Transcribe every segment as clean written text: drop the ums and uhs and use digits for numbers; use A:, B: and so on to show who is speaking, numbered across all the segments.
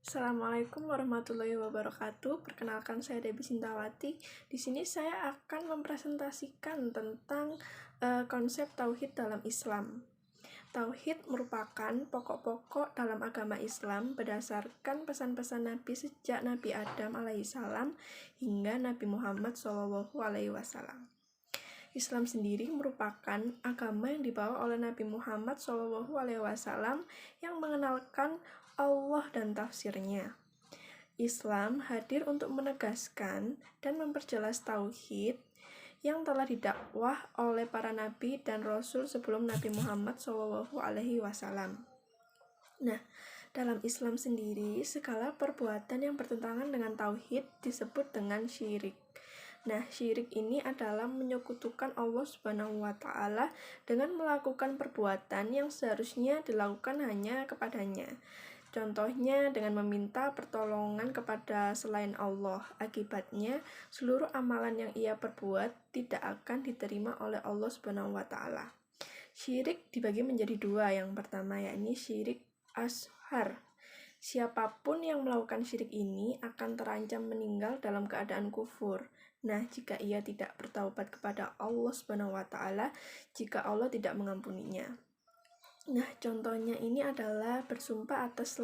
A: Assalamualaikum warahmatullahi wabarakatuh. Perkenalkan, saya Debbie Sintawati. Di sini saya akan mempresentasikan tentang konsep tauhid dalam Islam. Tauhid merupakan pokok-pokok dalam agama Islam berdasarkan pesan-pesan Nabi sejak Nabi Adam alaihissalam hingga Nabi Muhammad SAW. Islam sendiri merupakan agama yang dibawa oleh Nabi Muhammad SAW yang mengenalkan Allah dan tafsirnya. Islam hadir untuk menegaskan dan memperjelas tauhid yang telah didakwah oleh para nabi dan rasul sebelum Nabi Muhammad SAW. Nah, dalam Islam sendiri, segala perbuatan yang bertentangan dengan tauhid disebut dengan syirik. Nah, syirik ini adalah menyekutukan Allah Subhanahu wa Ta'ala dengan melakukan perbuatan yang seharusnya dilakukan hanya kepadanya. Contohnya dengan meminta pertolongan kepada selain Allah. Akibatnya, seluruh amalan yang ia perbuat tidak akan diterima oleh Allah Subhanahu wa Ta'ala. Syirik dibagi menjadi dua. Yang pertama yakni syirik ashar. Siapapun yang melakukan syirik ini akan terancam meninggal dalam keadaan kufur. Nah, jika ia tidak bertaubat kepada Allah Subhanahu wa Ta'ala, jika Allah tidak mengampuninya. Nah, contohnya ini adalah bersumpah atas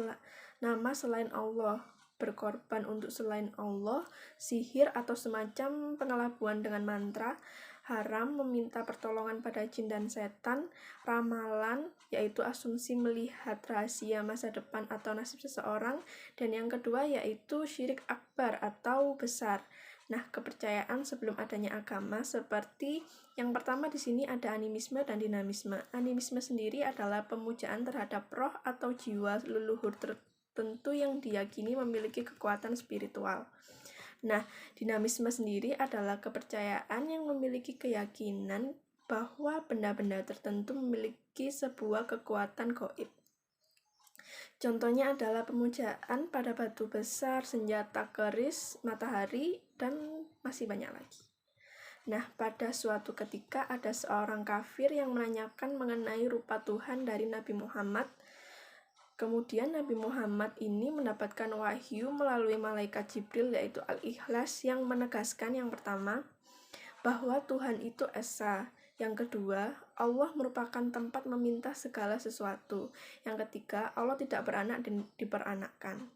A: nama selain Allah, berkorban untuk selain Allah, sihir atau semacam pengelabuan dengan mantra, haram, meminta pertolongan pada jin dan setan, ramalan, yaitu asumsi melihat rahasia masa depan atau nasib seseorang, dan yang kedua yaitu syirik akbar atau besar. Nah, kepercayaan sebelum adanya agama seperti yang pertama di sini ada animisme dan dinamisme. Animisme sendiri adalah pemujaan terhadap roh atau jiwa leluhur tertentu yang diyakini memiliki kekuatan spiritual. Nah, dinamisme sendiri adalah kepercayaan yang memiliki keyakinan bahwa benda-benda tertentu memiliki sebuah kekuatan gaib. Contohnya adalah pemujaan pada batu besar, senjata keris, matahari, dan masih banyak lagi. Nah, pada suatu ketika ada seorang kafir yang menanyakan mengenai rupa Tuhan dari Nabi Muhammad. Kemudian Nabi Muhammad ini mendapatkan wahyu melalui malaikat Jibril yaitu Al-Ikhlas yang menegaskan yang pertama, bahwa Tuhan itu esa. Yang kedua, Allah merupakan tempat meminta segala sesuatu. Yang ketiga, Allah tidak beranak dan diperanakkan.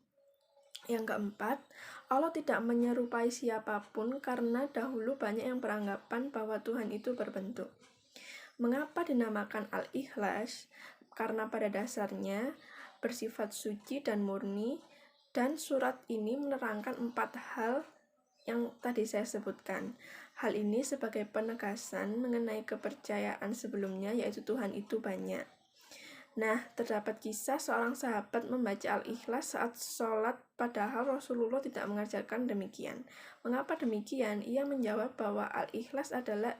A: Yang keempat, Allah tidak menyerupai siapapun karena dahulu banyak yang beranggapan bahwa Tuhan itu berbentuk. Mengapa dinamakan Al-Ikhlas? Karena pada dasarnya bersifat suci dan murni, dan surat ini menerangkan 4 hal yang tadi saya sebutkan. Hal ini sebagai penegasan mengenai kepercayaan sebelumnya, yaitu Tuhan itu banyak. Nah, terdapat kisah seorang sahabat membaca Al-Ikhlas saat sholat, padahal Rasulullah tidak mengajarkan demikian. Mengapa demikian? Ia menjawab bahwa Al-Ikhlas adalah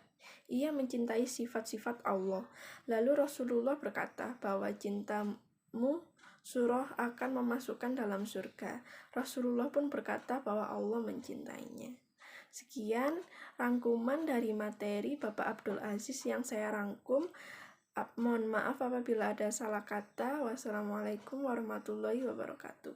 A: ia mencintai sifat-sifat Allah. Lalu Rasulullah berkata bahwa cintamu surah akan memasukkan dalam surga. Rasulullah pun berkata bahwa Allah mencintainya. Sekian rangkuman dari materi Bapak Abdul Aziz yang saya rangkum. Mohon maaf apabila ada salah kata. Wassalamualaikum warahmatullahi wabarakatuh.